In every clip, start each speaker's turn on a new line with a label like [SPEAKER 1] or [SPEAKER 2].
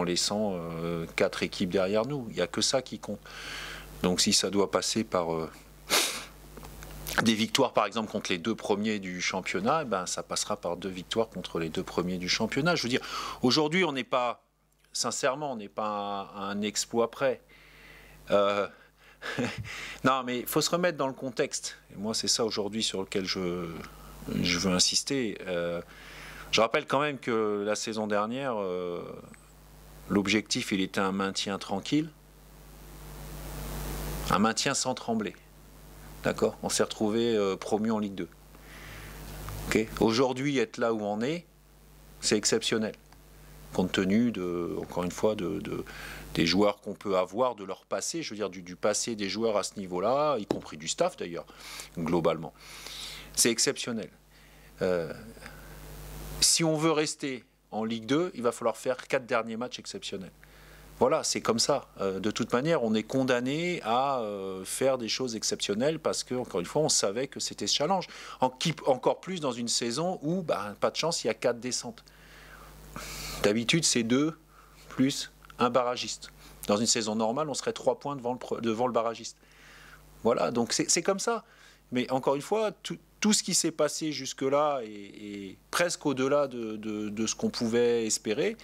[SPEAKER 1] en laissant 4 équipes derrière nous. Il n'y a que ça qui compte. Donc si ça doit passer par des victoires, par exemple, contre les 2 premiers du championnat, ben, ça passera par 2 victoires contre les 2 premiers du championnat. Je veux dire, aujourd'hui, on n'est pas, sincèrement, on n'est pas à un exploit près. Non, mais il faut se remettre dans le contexte. Et moi, c'est ça aujourd'hui sur lequel je veux insister. Je rappelle quand même que la saison dernière, l'objectif, il était un maintien tranquille, un maintien sans trembler. D'accord? On s'est retrouvé promu en Ligue 2. Okay? Aujourd'hui, être là où on est, c'est exceptionnel. Compte tenu, encore une fois, des joueurs qu'on peut avoir, de leur passé, je veux dire du passé des joueurs à ce niveau-là, y compris du staff d'ailleurs, globalement. C'est exceptionnel. Si on veut rester en Ligue 2, il va falloir faire 4 derniers matchs exceptionnels. Voilà, c'est comme ça. De toute manière, on est condamné à faire des choses exceptionnelles parce que, encore une fois, on savait que c'était ce challenge. Encore plus dans une saison où, bah, pas de chance, il y a 4 descentes. D'habitude, c'est 2 plus un barragiste. Dans une saison normale, on serait 3 points devant le barragiste. Voilà, donc c'est comme ça. Mais encore une fois, tout ce qui s'est passé jusque-là est presque au-delà de ce qu'on pouvait espérer.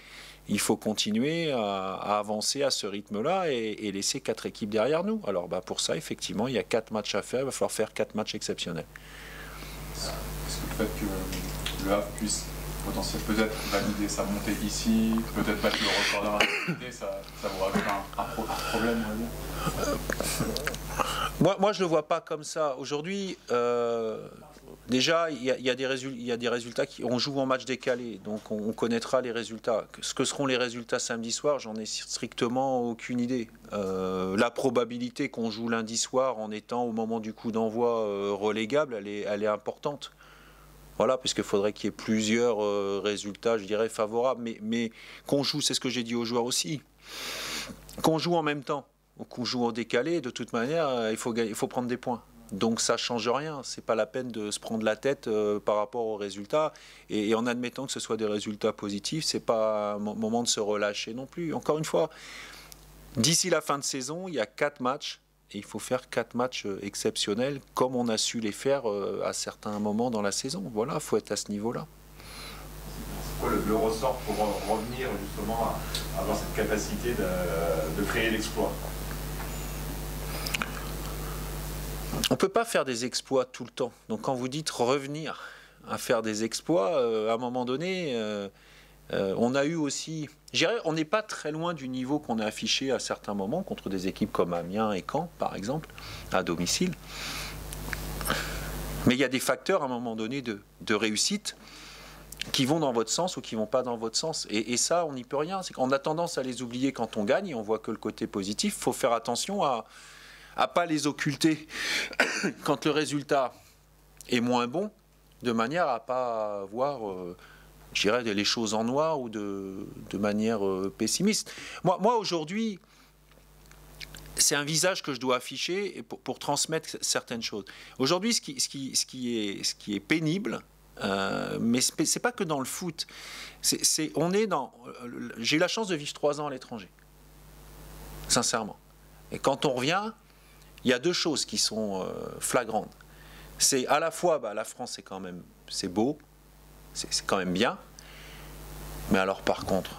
[SPEAKER 1] Il faut continuer à avancer à ce rythme-là et laisser 4 équipes derrière nous. Alors bah, pour ça, effectivement, il y a 4 matchs à faire. Il va falloir faire 4 matchs exceptionnels.
[SPEAKER 2] Est-ce que le fait que le Havre puisse potentiellement peut-être valider sa montée ici, peut-être battre le record de rapidité, ça vous rajoute un problème, on va dire?
[SPEAKER 1] Moi, je ne le vois pas comme ça. Aujourd'hui, déjà, il y a des résultats on joue en match décalé, donc on connaîtra les résultats. Ce que seront les résultats samedi soir, j'en ai strictement aucune idée. La probabilité qu'on joue lundi soir en étant au moment du coup d'envoi relégable, elle est importante. Voilà, puisqu'il faudrait qu'il y ait plusieurs résultats, je dirais, favorables. Mais qu'on joue, c'est ce que j'ai dit aux joueurs aussi, qu'on joue en même temps, qu'on joue en décalé, de toute manière, il faut prendre des points. Donc ça ne change rien, c'est pas la peine de se prendre la tête par rapport aux résultats. Et en admettant que ce soit des résultats positifs, c'est pas un moment de se relâcher non plus. Encore une fois, d'ici la fin de saison, il y a 4 matchs. Et il faut faire 4 matchs exceptionnels comme on a su les faire à certains moments dans la saison. Voilà, il faut être à ce niveau-là.
[SPEAKER 3] C'est quoi le ressort pour revenir justement à avoir cette capacité de créer l'exploit?
[SPEAKER 1] On ne peut pas faire des exploits tout le temps. Donc quand vous dites revenir à faire des exploits, à un moment donné, on a eu aussi... Je dirais, on n'est pas très loin du niveau qu'on a affiché à certains moments contre des équipes comme Amiens et Caen, par exemple, à domicile. Mais il y a des facteurs, à un moment donné, de réussite qui vont dans votre sens ou qui ne vont pas dans votre sens. Et ça, on n'y peut rien. C'est qu'on a tendance à les oublier quand on gagne et on voit que le côté positif. Il faut faire attention à ne pas les occulter quand le résultat est moins bon, de manière à ne pas voir... je dirais les choses en noir ou de manière pessimiste. Moi aujourd'hui, c'est un visage que je dois afficher pour transmettre certaines choses. Aujourd'hui, ce qui est pénible, mais c'est pas que dans le foot. J'ai eu la chance de vivre 3 ans à l'étranger, sincèrement. Et quand on revient, il y a 2 choses qui sont flagrantes. C'est à la fois, la France, c'est beau. C'est quand même bien. Mais alors par contre,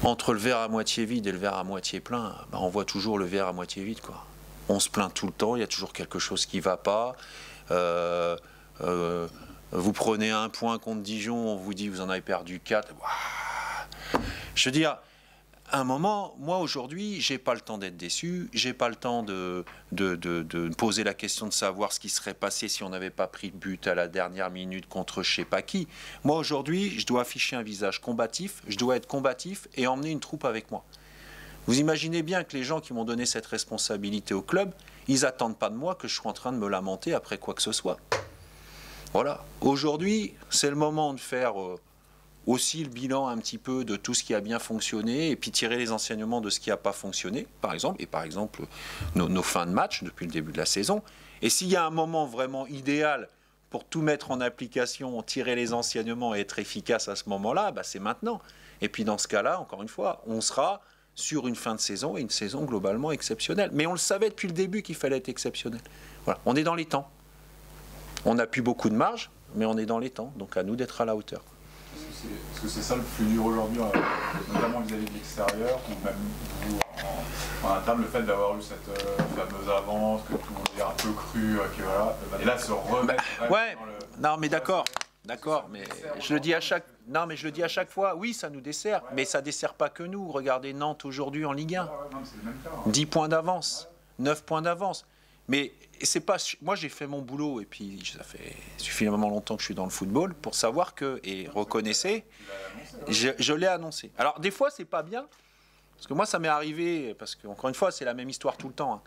[SPEAKER 1] entre le verre à moitié vide et le verre à moitié plein, on voit toujours le verre à moitié vide, quoi. On se plaint tout le temps, il y a toujours quelque chose qui ne va pas. Vous prenez 1 point contre Dijon, on vous dit vous en avez perdu 4. Je veux dire, à un moment, moi aujourd'hui, j'ai pas le temps d'être déçu, j'ai pas le temps de me poser la question de savoir ce qui serait passé si on n'avait pas pris de but à la dernière minute contre je sais pas qui. Moi aujourd'hui, je dois afficher un visage combatif, je dois être combatif et emmener une troupe avec moi. Vous imaginez bien que les gens qui m'ont donné cette responsabilité au club, ils attendent pas de moi que je sois en train de me lamenter après quoi que ce soit. Voilà. Aujourd'hui, c'est le moment de faire... aussi le bilan un petit peu de tout ce qui a bien fonctionné et puis tirer les enseignements de ce qui n'a pas fonctionné, par exemple, nos fins de match depuis le début de la saison. Et s'il y a un moment vraiment idéal pour tout mettre en application, tirer les enseignements et être efficace à ce moment-là, bah, c'est maintenant. Et puis dans ce cas-là, encore une fois, on sera sur une fin de saison et une saison globalement exceptionnelle. Mais on le savait depuis le début qu'il fallait être exceptionnel. Voilà, on est dans les temps. On n'a plus beaucoup de marge, mais on est dans les temps. Donc à nous d'être à la hauteur.
[SPEAKER 2] Est-ce que c'est ça le plus dur aujourd'hui, notamment vis-à-vis de l'extérieur, ou même vous, en interne, le fait d'avoir eu cette fameuse avance, que tout le monde est un peu cru, que voilà, et là se remettre
[SPEAKER 1] ouais,
[SPEAKER 2] dans le...
[SPEAKER 1] non mais d'accord, mais je le dis à chaque fois, oui ça nous dessert, mais ça dessert pas que nous. Regardez Nantes aujourd'hui en Ligue 1, 10 points d'avance, 9 points d'avance. Mais c'est pas, moi j'ai fait mon boulot et puis ça fait suffisamment longtemps que je suis dans le football pour savoir que, et reconnaissez, je l'ai annoncé. Alors des fois c'est pas bien, parce que moi ça m'est arrivé, parce que encore une fois c'est la même histoire tout le temps. Hein.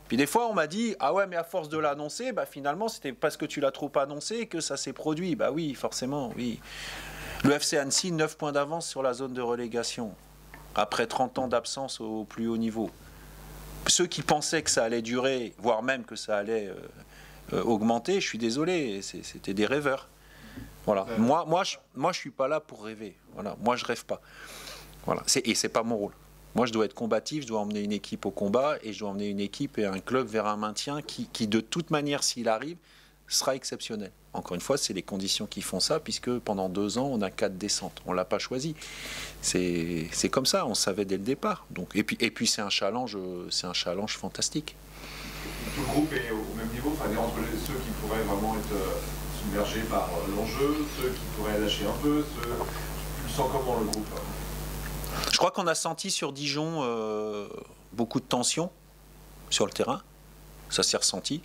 [SPEAKER 1] Puis des fois on m'a dit, ah ouais mais à force de l'annoncer, bah, finalement c'était parce que tu l'as trop annoncé que ça s'est produit. Bah oui, forcément, oui. Le FC Annecy, 9 points d'avance sur la zone de relégation, après 30 ans d'absence au plus haut niveau. Ceux qui pensaient que ça allait durer, voire même que ça allait augmenter, je suis désolé, c'était des rêveurs. Voilà. Moi, je suis pas là pour rêver. Voilà. Moi, je rêve pas. Voilà. Et c'est pas mon rôle. Moi, je dois être combatif, je dois emmener une équipe au combat et je dois emmener une équipe et un club vers un maintien qui de toute manière, s'il arrive, sera exceptionnel. Encore une fois, c'est les conditions qui font ça, puisque pendant 2 ans, on a 4 descentes. On ne l'a pas choisi. C'est comme ça, on savait dès le départ. Donc, et puis c'est un challenge fantastique.
[SPEAKER 3] Tout le groupe est au même niveau, enfin, entre ceux qui pourraient vraiment être submergés par l'enjeu, ceux qui pourraient lâcher un peu, tu le sens comment le groupe?
[SPEAKER 1] Je crois qu'on a senti sur Dijon beaucoup de tension sur le terrain. Ça s'est ressenti.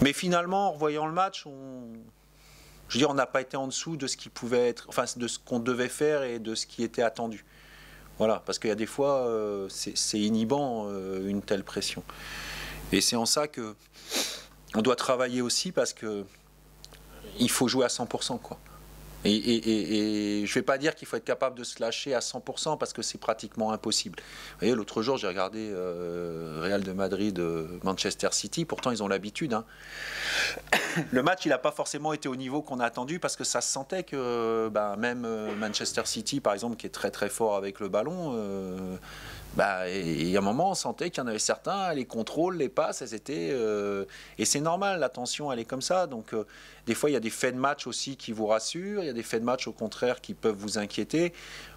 [SPEAKER 1] Mais finalement, en revoyant le match, on n'a pas été en dessous de ce qui pouvait être, enfin de ce qu'on devait faire et de ce qui était attendu. Voilà, parce qu'il y a des fois, c'est inhibant une telle pression. Et c'est en ça que on doit travailler aussi, parce que il faut jouer à 100%, quoi. Et je ne vais pas dire qu'il faut être capable de se lâcher à 100% parce que c'est pratiquement impossible. Vous voyez, l'autre jour, j'ai regardé Real de Madrid, Manchester City. Pourtant, ils ont l'habitude. Hein. Le match, il n'a pas forcément été au niveau qu'on a attendu, parce que ça se sentait que même Manchester City, par exemple, qui est très très fort avec le ballon, il y a un moment, on sentait qu'il y en avait certains, les contrôles, les passes, elles étaient... et c'est normal, la tension, elle est comme ça. Donc, des fois, il y a des faits de match aussi qui vous rassurent. Il y a des faits de match, au contraire, qui peuvent vous inquiéter.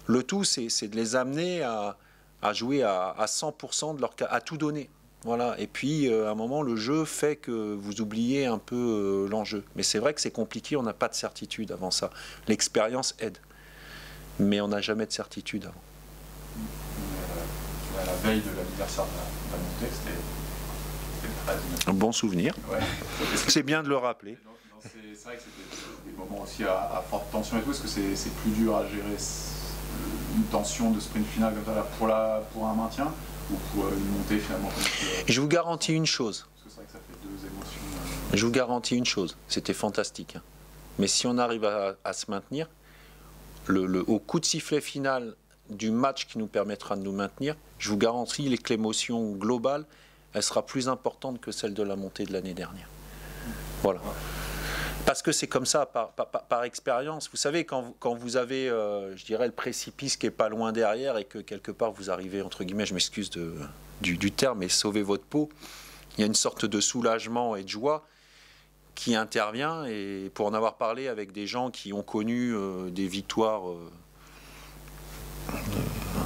[SPEAKER 1] Le tout, c'est de les amener à jouer à 100% de leur cas, à tout donner. Voilà. Et puis, à un moment, le jeu fait que vous oubliez un peu l'enjeu. Mais c'est vrai que c'est compliqué, on n'a pas de certitude avant ça. L'expérience aide. Mais on n'a jamais de certitude avant.
[SPEAKER 2] À la veille de l'anniversaire de la montée, c'était très...
[SPEAKER 1] Un bon souvenir.
[SPEAKER 2] Ouais.
[SPEAKER 1] C'est bien de le rappeler.
[SPEAKER 2] C'est vrai que c'était des moments aussi à forte tension et tout. Est-ce que c'est plus dur à gérer une tension de sprint final comme ça là, pour un maintien, ou pour une montée finalement
[SPEAKER 1] Je vous garantis une chose.
[SPEAKER 2] Parce que c'est vrai que ça fait 2 émotions.
[SPEAKER 1] Je vous garantis une chose. C'était fantastique. Hein. Mais si on arrive à se maintenir, au coup de sifflet final du match qui nous permettra de nous maintenir, je vous garantis que l'émotion globale, elle sera plus importante que celle de la montée de l'année dernière. Voilà. Parce que c'est comme ça, par expérience. Vous savez, quand vous avez, je dirais, le précipice qui est pas loin derrière et que quelque part vous arrivez, entre guillemets, je m'excuse du terme, mais sauver votre peau, il y a une sorte de soulagement et de joie qui intervient. Et pour en avoir parlé avec des gens qui ont connu des victoires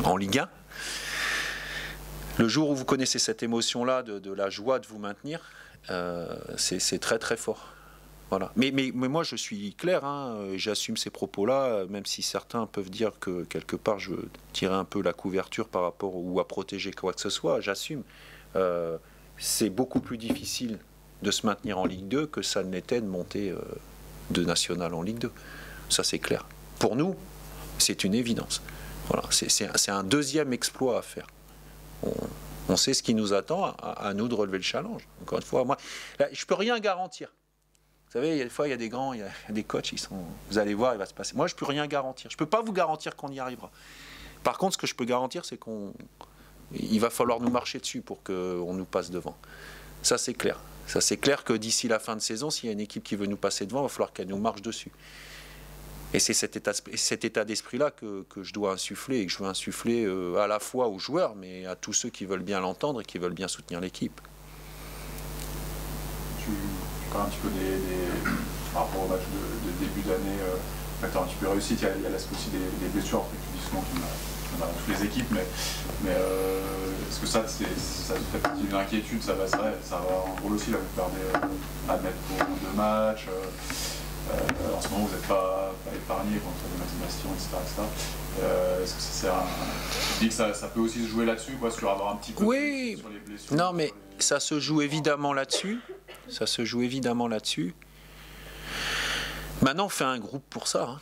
[SPEAKER 1] en Ligue 1, le jour où vous connaissez cette émotion-là de la joie de vous maintenir, c'est très très fort. Voilà. Mais moi je suis clair, hein, j'assume ces propos-là, même si certains peuvent dire que quelque part je tirais un peu la couverture par rapport ou à protéger quoi que ce soit, j'assume. C'est beaucoup plus difficile de se maintenir en Ligue 2 que ça ne l'était de monter de National en Ligue 2. Ça c'est clair. Pour nous, c'est une évidence. Voilà. C'est un deuxième exploit à faire. On sait ce qui nous attend, à nous de relever le challenge. Encore une fois, moi, là, je ne peux rien garantir. Vous savez, il y a des fois, il y a des grands, il y a des coachs, vous allez voir, il va se passer. Moi, je ne peux rien garantir. Je ne peux pas vous garantir qu'on y arrivera. Par contre, ce que je peux garantir, c'est qu'il va falloir nous marcher dessus pour qu'on nous passe devant. Ça, c'est clair. Ça, c'est clair que d'ici la fin de saison, s'il y a une équipe qui veut nous passer devant, il va falloir qu'elle nous marche dessus. Et c'est cet état d'esprit-là que je dois insuffler, et que je veux insuffler à la fois aux joueurs, mais à tous ceux qui veulent bien l'entendre et qui veulent bien soutenir l'équipe.
[SPEAKER 2] Tu parles un petit peu par rapport au match de début d'année, tu as un petit peu réussi, il y a l'aspect aussi des blessures, tu dis souvent qu'il y en a dans toutes les équipes, mais est-ce que ça fait partie d'une inquiétude, ça va en rôle aussi, là, vous perdez à mettre pour 2 matchs, en ce moment vous n'êtes pas épargné contre les Bastion, etc. Est-ce que tu dis que ça peut aussi se jouer là-dessus, sur avoir un petit peu
[SPEAKER 1] oui.
[SPEAKER 2] sur les blessures?
[SPEAKER 1] Non, mais ça se joue évidemment là-dessus. Ça se joue évidemment là-dessus. Maintenant, on fait un groupe pour ça, hein,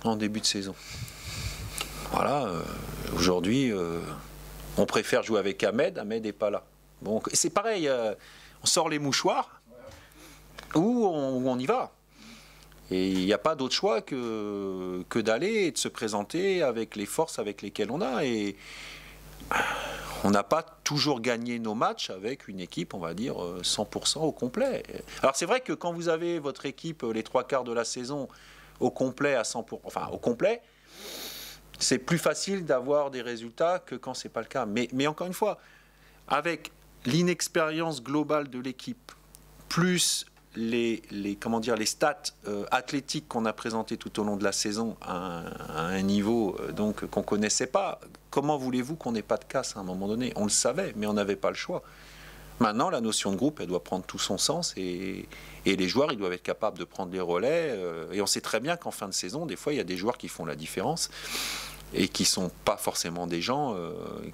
[SPEAKER 1] en début de saison. Voilà, aujourd'hui, on préfère jouer avec Ahmed. Ahmed n'est pas là. Bon, c'est pareil, on sort les mouchoirs ou on y va. Et il n'y a pas d'autre choix que d'aller et de se présenter avec les forces avec lesquelles on a. Et on n'a pas toujours gagné nos matchs avec une équipe, on va dire, 100% au complet. Alors c'est vrai que quand vous avez votre équipe les 3/4 de la saison au complet, à 100%, enfin au complet, c'est plus facile d'avoir des résultats que quand c'est pas le cas. Mais encore une fois, avec l'inexpérience globale de l'équipe, plus les stats athlétiques qu'on a présentés tout au long de la saison à un niveau donc qu'on connaissait pas, comment voulez-vous qu'on n'ait pas de casse à un moment donné? On le savait, mais on n'avait pas le choix. Maintenant, la notion de groupe, elle doit prendre tout son sens et les joueurs, ils doivent être capables de prendre les relais. Et on sait très bien qu'en fin de saison, des fois, il y a des joueurs qui font la différence et qui sont pas forcément des gens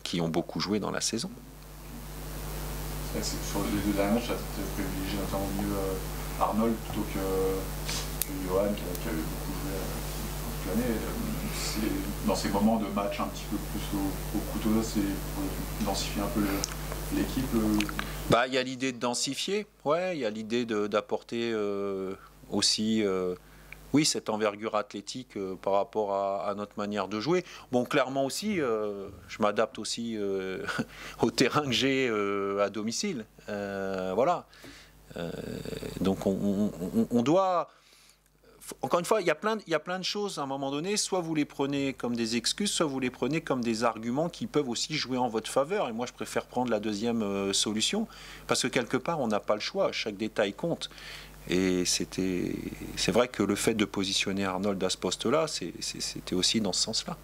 [SPEAKER 1] qui ont beaucoup joué dans la saison.
[SPEAKER 2] Sur les 2 derniers matchs, tu as privilégié notamment mieux Arnold plutôt que Johan qui a eu beaucoup joué toute l'année. Dans ces moments de match un petit peu plus au couteau, c'est pour densifier un peu l'équipe.
[SPEAKER 1] Il y a l'idée de densifier, il y a l'idée d'apporter aussi oui, cette envergure athlétique par rapport à notre manière de jouer. Bon, clairement aussi, je m'adapte aussi au terrain que j'ai à domicile. Voilà. Donc on doit... Encore une fois, il y a plein de choses à un moment donné. Soit vous les prenez comme des excuses, soit vous les prenez comme des arguments qui peuvent aussi jouer en votre faveur. Et moi, je préfère prendre la deuxième solution, parce que quelque part, on n'a pas le choix. Chaque détail compte. Et c'est vrai que le fait de positionner Arnold à ce poste-là, c'était aussi dans ce sens-là.